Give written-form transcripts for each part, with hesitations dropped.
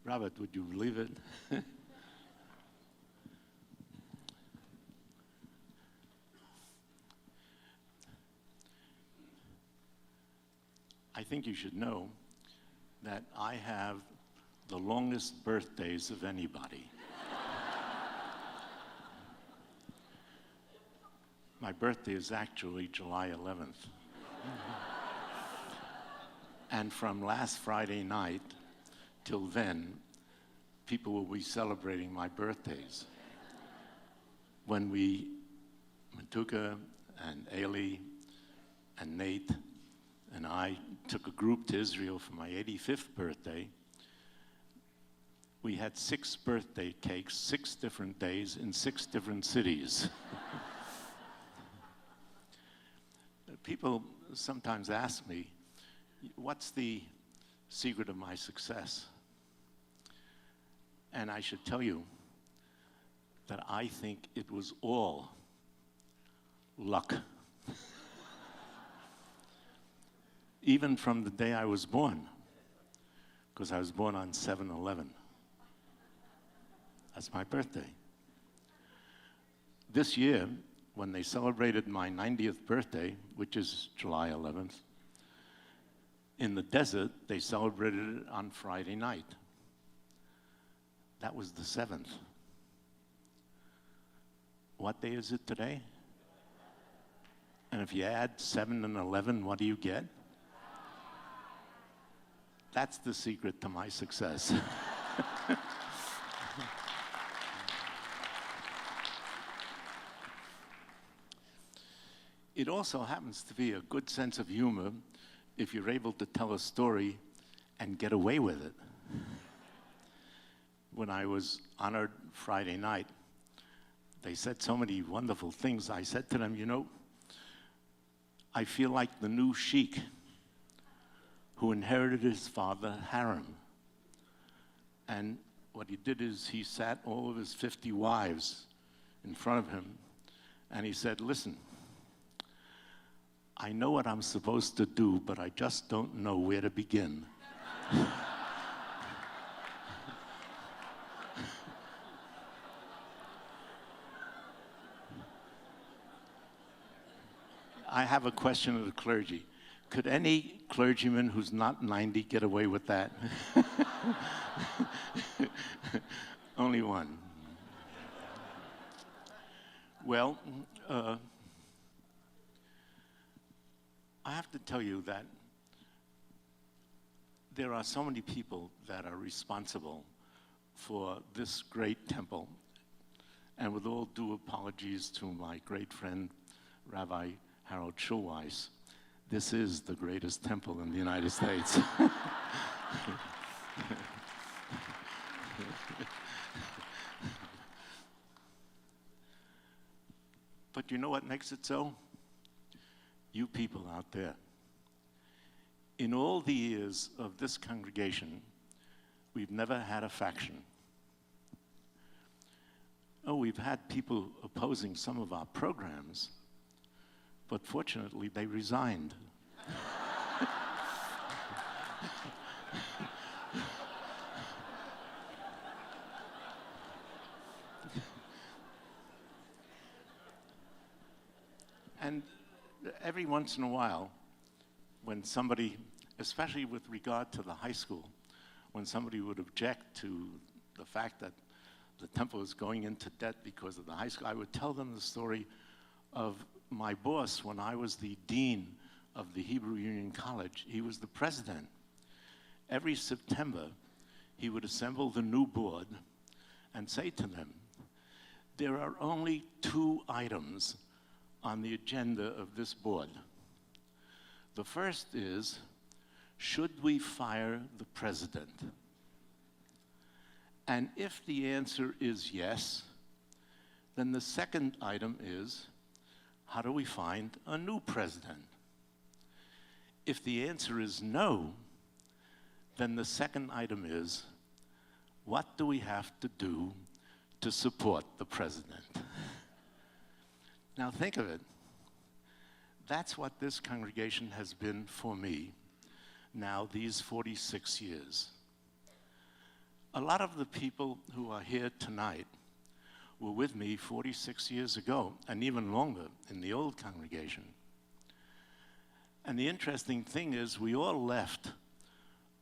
Robert, would you believe it? I think you should know that I have the longest birthdays of anybody. My birthday is actually July 11th. And from last Friday night till then, people will be celebrating my birthdays. When Matuka and Ailey and Nate and I took a group to Israel for my 85th birthday, we had 6 birthday cakes, 6 different days in 6 different cities. People sometimes ask me, what's the secret of my success? And I should tell you that I think it was all luck. Even from the day I was born, because I was born on 7/11. That's my birthday. This year, when they celebrated my 90th birthday, which is July 11th, in the desert, they celebrated it on Friday night. That was the 7th. What day is it today? And if you add 7 and 11, what do you get? That's the secret to my success. It also happens to be a good sense of humor if you're able to tell a story and get away with it. When I was honored Friday night, they said so many wonderful things. I said to them, you know, I feel like the new sheik who inherited his father harem. And what he did is he sat all of his 50 wives in front of him, and he said, listen, I know what I'm supposed to do, but I just don't know where to begin. I have a question of the clergy. Could any clergyman who's not 90 get away with that? Only one. Well, I have to tell you that there are so many people that are responsible for this great temple. And with all due apologies to my great friend, Rabbi Harold Schulweiss, this is the greatest temple in the United States. But you know what makes it so? You people out there. In all the years of this congregation, we've never had a faction. Oh, we've had people opposing some of our programs, but fortunately they resigned. And every once in a while, when somebody, especially with regard to the high school, when somebody would object to the fact that the temple is going into debt because of the high school, I would tell them the story of my boss when I was the dean of the Hebrew Union College. He was the president. Every September, he would assemble the new board and say to them, there are only 2 items on the agenda of this board. The first is, should we fire the president? And if the answer is yes, then the second item is, how do we find a new president? If the answer is no, then the second item is, what do we have to do to support the president? Now think of it. That's what this congregation has been for me now these 46 years. A lot of the people who are here tonight were with me 46 years ago, and even longer in the old congregation. And the interesting thing is we all left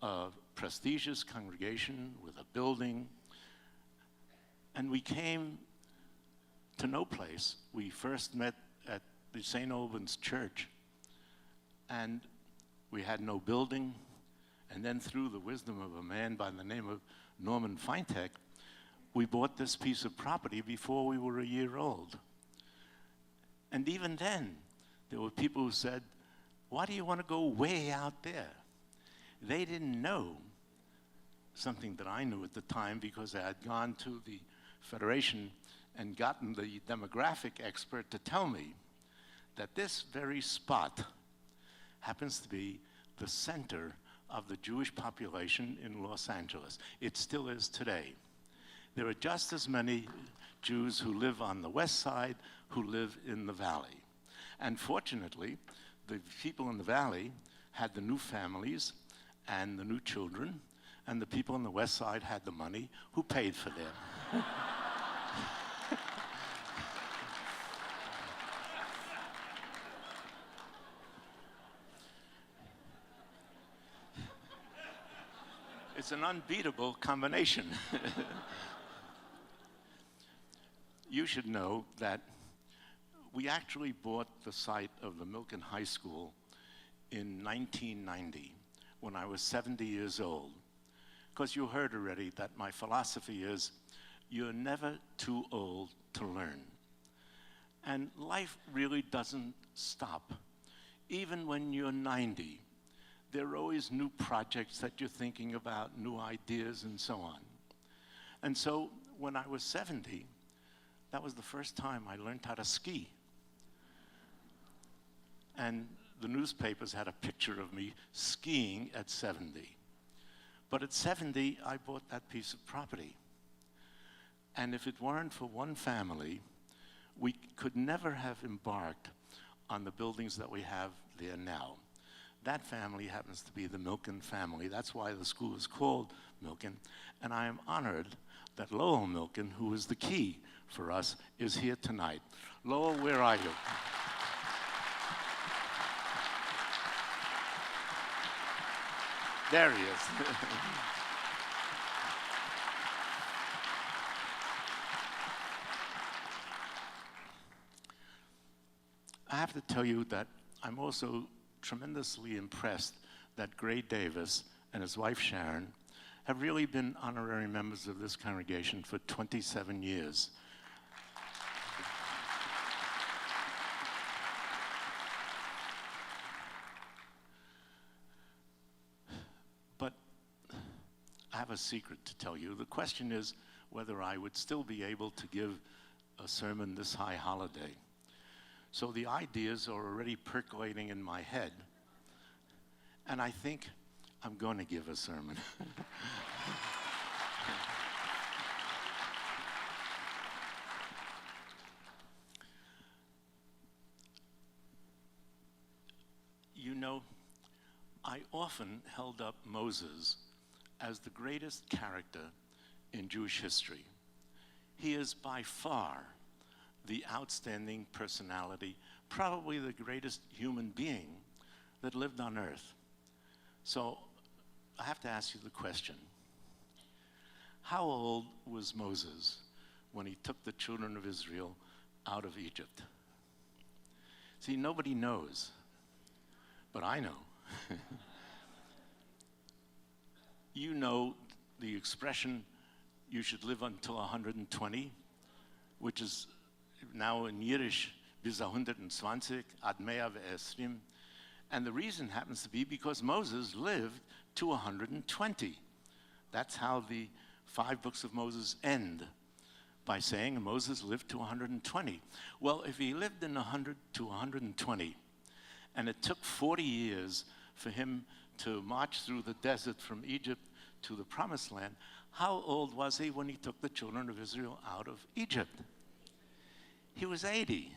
a prestigious congregation with a building, and we came to no place. We first met at the St. Albans Church, and we had no building, and then through the wisdom of a man by the name of Norman Feintek, we bought this piece of property before we were a year old. And even then, there were people who said, why do you want to go way out there? They didn't know something that I knew at the time because I had gone to the Federation and gotten the demographic expert to tell me that this very spot happens to be the center of the Jewish population in Los Angeles. It still is today. There are just as many Jews who live on the west side who live in the valley. And fortunately, the people in the valley had the new families and the new children, and the people on the west side had the money who paid for them. It's an unbeatable combination. You should know that we actually bought the site of the Milken High School in 1990 when I was 70 years old. Because you heard already that my philosophy is you're never too old to learn. And life really doesn't stop. Even when you're 90, there are always new projects that you're thinking about, new ideas, and so on. And so when I was 70, that was the first time I learned how to ski. And the newspapers had a picture of me skiing at 70. But at 70, I bought that piece of property. And if it weren't for one family, we could never have embarked on the buildings that we have there now. That family happens to be the Milken family. That's why the school is called Milken. And I am honored that Lowell Milken, who is the key for us, is here tonight. Lowell, where are you? There he is. I have to tell you that I'm also tremendously impressed that Gray Davis and his wife Sharon have really been honorary members of this congregation for 27 years. But I have a secret to tell you. The question is whether I would still be able to give a sermon this high holiday. So the ideas are already percolating in my head, and I think I'm going to give a sermon. You know, I often held up Moses as the greatest character in Jewish history. He is by far the outstanding personality, probably the greatest human being that lived on earth. So I have to ask you the question. How old was Moses when he took the children of Israel out of Egypt? See, nobody knows, but I know. You know the expression, you should live until 120, which is now in Yiddish, bis 120, ad 120. And the reason happens to be because Moses lived to 120. That's how the 5 books of Moses end, by saying Moses lived to 120. Well, if he lived in 100 to 120, and it took 40 years for him to march through the desert from Egypt to the Promised Land, how old was he when he took the children of Israel out of Egypt? He was 80.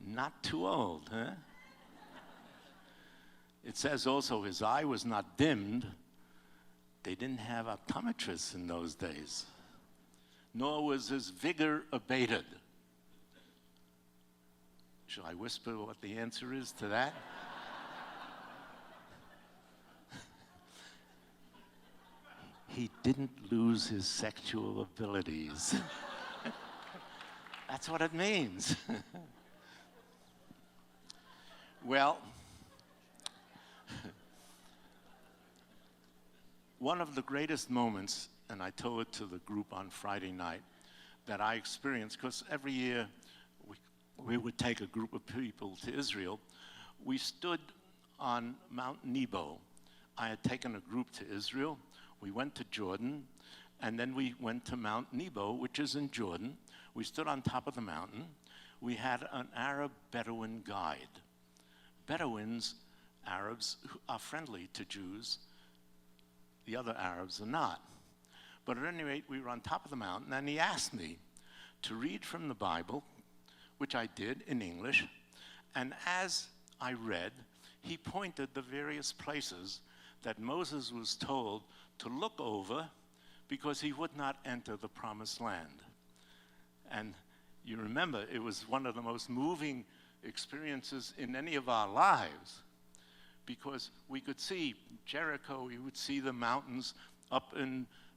Not too old, huh? It says also his eye was not dimmed they didn't have optometrists in those days, nor was his vigor abated. Shall I whisper what the answer is to that? He didn't lose his sexual abilities. That's what it means. Well, one of the greatest moments, and I told it to the group on Friday night, that I experienced, because every year we would take a group of people to Israel. We stood on Mount Nebo. I had taken a group to Israel. We went to Jordan, and then we went to Mount Nebo, which is in Jordan. We stood on top of the mountain. We had an Arab Bedouin guide. Bedouins, Arabs, are friendly to Jews. The other Arabs are not. But at any rate, we were on top of the mountain, and he asked me to read from the Bible, which I did in English. And as I read, he pointed the various places that Moses was told to look over because he would not enter the promised land. And you remember, it was one of the most moving experiences in any of our lives, because we could see Jericho, we would see the mountains up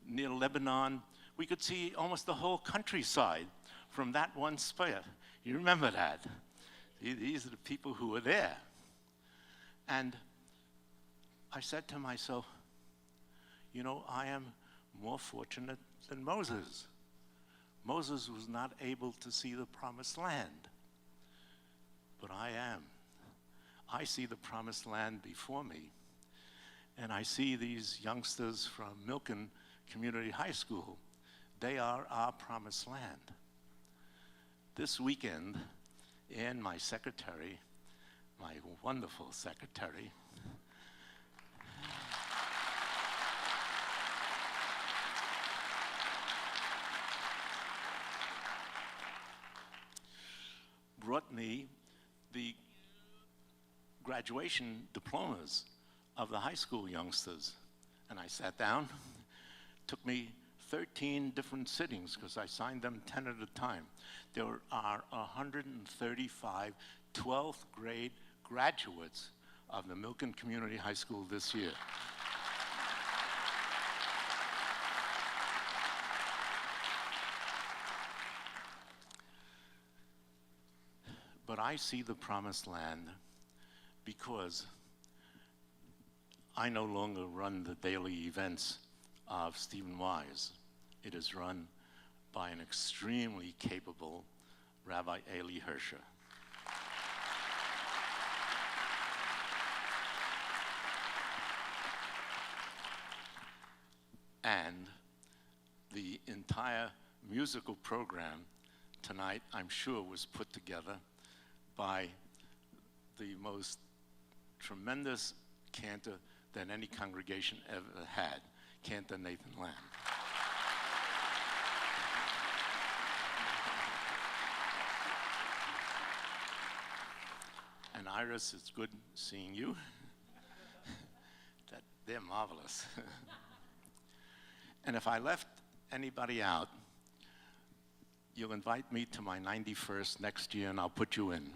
near Lebanon. We could see almost the whole countryside from that one spot. You remember that? These are the people who were there. And I said to myself, you know, I am more fortunate than Moses. Moses was not able to see the promised land, but I am. I see the promised land before me, and I see these youngsters from Milken Community High School. They are our promised land. This weekend, Ann, my secretary, my wonderful secretary, brought me the graduation diplomas of the high school youngsters. And I sat down. Took me 13 different sittings because I signed them 10 at a time. There are 135 12th grade graduates of the Milken Community High School this year. But I see the promised land because I no longer run the daily events of Stephen Wise. It is run by an extremely capable Rabbi Eli Hirscher. And the entire musical program tonight, I'm sure, was put together by the most tremendous cantor that any congregation ever had, Cantor Nathan Lamb. And Iris, it's good seeing you. They're marvelous. And if I left anybody out, you'll invite me to my 91st next year and I'll put you in.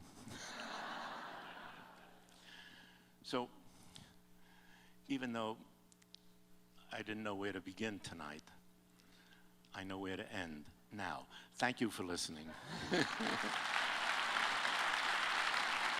So, even though I didn't know where to begin tonight, I know where to end now. Thank you for listening.